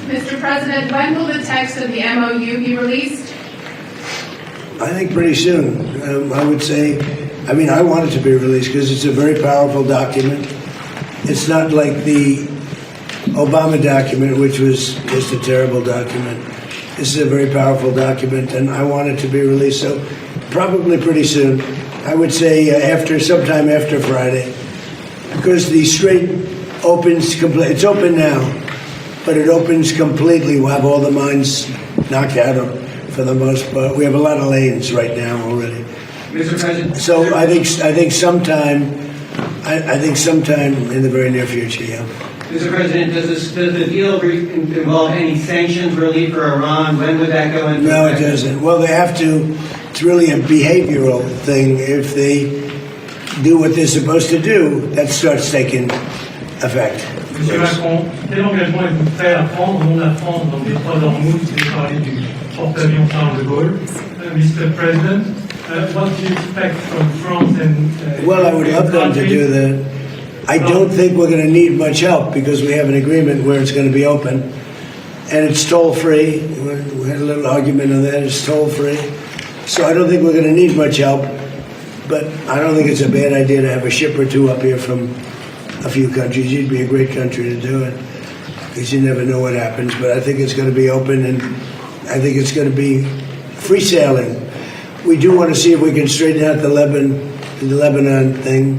Mr. President, when will the text of the MOU be released? I think pretty soon. I would say, I want it to be released because it's a very powerful document. It's not like the Obama document, which was just a terrible document. This is a very powerful document, and I want it to be released. So probably pretty soon. I would say sometime after Friday, because the Strait opens completely. It's open now, but it opens completely. We'll have all the mines knocked out for the most part. We have a lot of lanes right now already. Mr. President. So I think sometime in the very near future. Yeah. Mr. President, does the deal involve any sanctions relief for Iran? When would that go into No, it effect? doesn't. Well, they have to. It's really a behavioral thing. If they do what they're supposed to do, that starts taking effect. Monsieur Macron, quel engagement êtes-vous prêt à prendre au nom de la France dans le détroit d'Ormuz? Vous avez parlé du porte-avions Charles de Gaulle. Mr. President, what do you expect from France and Well, I would love them to do that. I don't think we're going to need much help because we have an agreement where it's going to be open, and it's toll-free. We had a little argument on that. It's toll-free. So I don't think we're going to need much help, but I don't think it's a bad idea to have a ship or two up here from a few countries. It'd be a great country to do it because you never know what happens, but I think it's going to be open, and I think it's going to be free sailing. We do want to see if we can straighten out the Lebanon thing,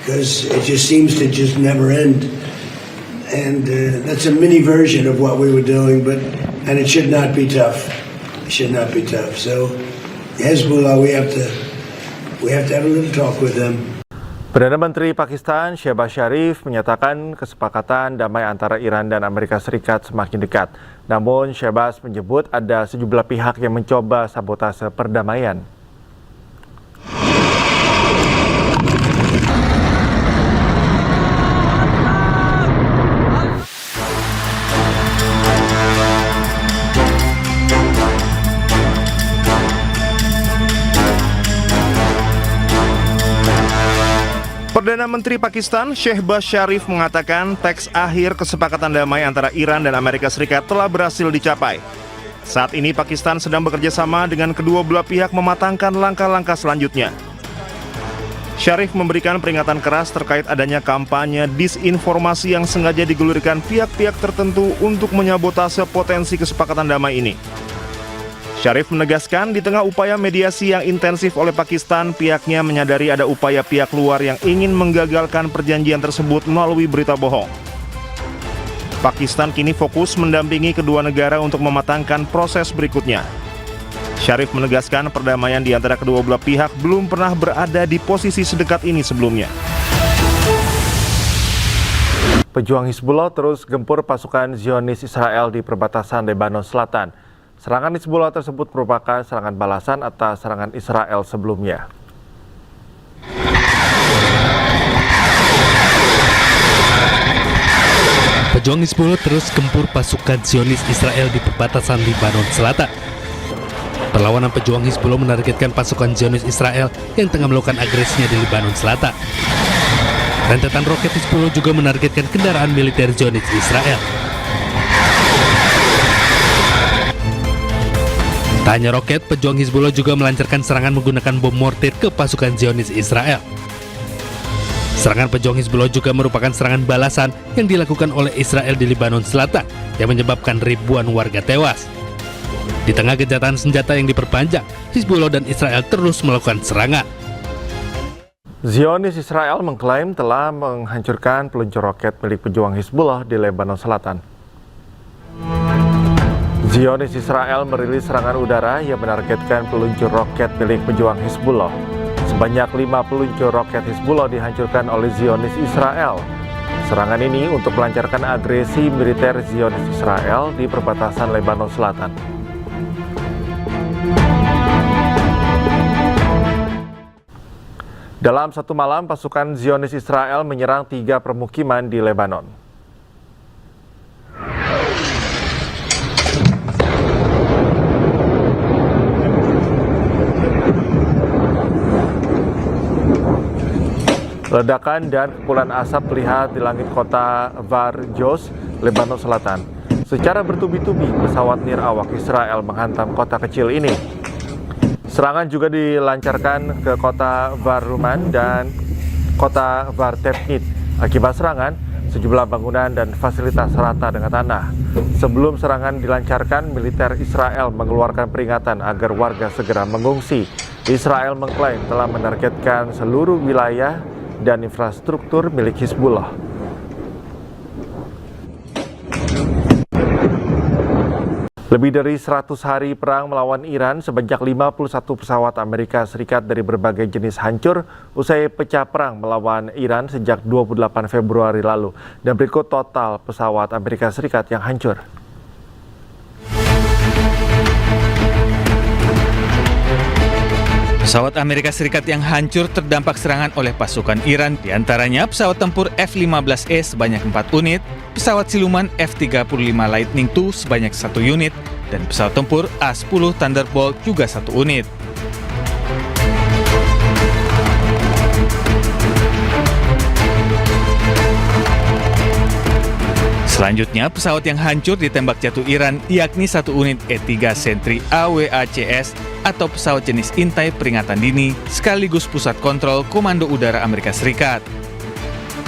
because it just seems to just never end. And that's a mini version of what we were doing, and it should not be tough. It should not be tough. So Hezbollah, we have to have a little talk with them. Perdana Menteri Pakistan Shehbaz Sharif menyatakan kesepakatan damai antara Iran dan Amerika Serikat semakin dekat. Namun Shehbaz menyebut ada sejumlah pihak yang mencoba sabotase perdamaian. Perdana Menteri Pakistan Shehbaz Sharif mengatakan teks akhir kesepakatan damai antara Iran dan Amerika Serikat telah berhasil dicapai. Saat ini Pakistan sedang bekerja sama dengan kedua belah pihak mematangkan langkah-langkah selanjutnya. Sharif memberikan peringatan keras terkait adanya kampanye disinformasi yang sengaja digulirkan pihak-pihak tertentu untuk menyabotase potensi kesepakatan damai ini. Sharif menegaskan di tengah upaya mediasi yang intensif oleh Pakistan, pihaknya menyadari ada upaya pihak luar yang ingin menggagalkan perjanjian tersebut melalui berita bohong. Pakistan kini fokus mendampingi kedua negara untuk mematangkan proses berikutnya. Sharif menegaskan perdamaian di antara kedua belah pihak belum pernah berada di posisi sedekat ini sebelumnya. Pejuang Hizbullah terus gempur pasukan Zionis Israel di perbatasan Lebanon Selatan. Serangan Hizbullah tersebut merupakan serangan balasan atas serangan Israel sebelumnya. Pejuang Hizbullah terus gempur pasukan Zionis Israel di perbatasan Lebanon Selatan. Perlawanan pejuang Hizbullah menargetkan pasukan Zionis Israel yang tengah melakukan agresinya di Lebanon Selatan. Rentetan roket Hizbullah juga menargetkan kendaraan militer Zionis Israel. Tak hanya roket, pejuang Hizbullah juga melancarkan serangan menggunakan bom mortir ke pasukan Zionis Israel. Serangan pejuang Hizbullah juga merupakan serangan balasan yang dilakukan oleh Israel di Lebanon Selatan yang menyebabkan ribuan warga tewas. Di tengah gencatan senjata yang diperpanjang, Hizbullah dan Israel terus melakukan serangan. Zionis Israel mengklaim telah menghancurkan peluncur roket milik pejuang Hizbullah di Lebanon Selatan. Zionis Israel merilis serangan udara yang menargetkan peluncur roket milik pejuang Hizbullah. Sebanyak 5 peluncur roket Hizbullah dihancurkan oleh Zionis Israel. Serangan ini untuk melancarkan agresi militer Zionis Israel di perbatasan Lebanon Selatan. Dalam satu malam, pasukan Zionis Israel menyerang 3 permukiman di Lebanon. Ledakan dan kepulan asap terlihat di langit kota Var Jos, Lebanon Selatan. Secara bertubi-tubi, pesawat nirawak Israel menghantam kota kecil ini. Serangan juga dilancarkan ke kota Varuman dan kota Vartepnit. Akibat serangan, sejumlah bangunan dan fasilitas rata dengan tanah. Sebelum serangan dilancarkan, militer Israel mengeluarkan peringatan agar warga segera mengungsi. Israel mengklaim telah menargetkan seluruh wilayah dan infrastruktur milik Hizbullah. Lebih dari 100 hari perang melawan Iran, sebanyak 51 pesawat Amerika Serikat dari berbagai jenis hancur usai pecah perang melawan Iran sejak 28 Februari lalu. Dan berikut total pesawat Amerika Serikat yang hancur. Pesawat Amerika Serikat yang hancur terdampak serangan oleh pasukan Iran, diantaranya pesawat tempur F-15E sebanyak 4 unit, pesawat siluman F-35 Lightning II sebanyak 1 unit, dan pesawat tempur A-10 Thunderbolt juga 1 unit. Selanjutnya, pesawat yang hancur ditembak jatuh Iran yakni 1 unit E-3 Sentry AWACS atau pesawat jenis intai peringatan dini sekaligus pusat kontrol Komando Udara Amerika Serikat.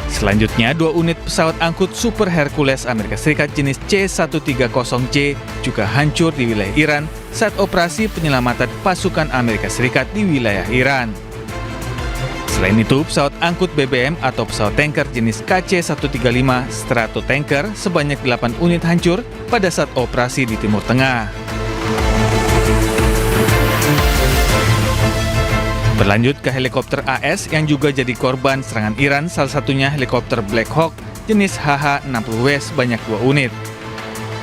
Selanjutnya, 2 unit pesawat angkut Super Hercules Amerika Serikat jenis C-130C juga hancur di wilayah Iran saat operasi penyelamatan pasukan Amerika Serikat di wilayah Iran. Selain itu, pesawat angkut BBM atau pesawat tanker jenis KC-135 Stratotanker sebanyak 8 unit hancur pada saat operasi di Timur Tengah. Berlanjut ke helikopter AS yang juga jadi korban serangan Iran, salah satunya helikopter Black Hawk jenis HH-60W sebanyak 2 unit.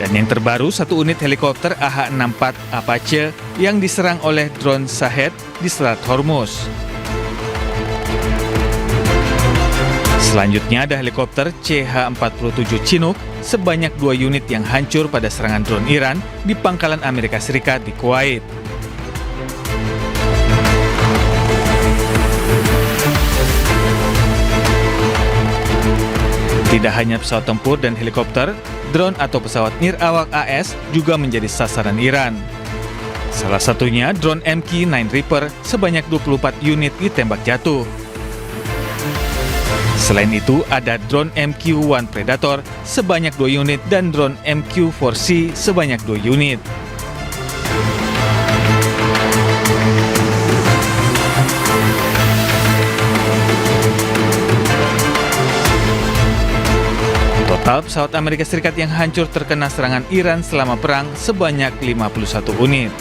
Dan yang terbaru, 1 unit helikopter AH-64 Apache yang diserang oleh drone Shahed di Selat Hormuz. Selanjutnya ada helikopter CH-47 Chinook sebanyak 2 unit yang hancur pada serangan drone Iran di pangkalan Amerika Serikat di Kuwait. Tidak hanya pesawat tempur dan helikopter, drone atau pesawat nirawak AS juga menjadi sasaran Iran. Salah satunya drone MQ-9 Reaper sebanyak 24 unit ditembak jatuh. Selain itu, ada drone MQ-1 Predator sebanyak 2 unit dan drone MQ-4C sebanyak 2 unit. Total pesawat Amerika Serikat yang hancur terkena serangan Iran selama perang sebanyak 51 unit.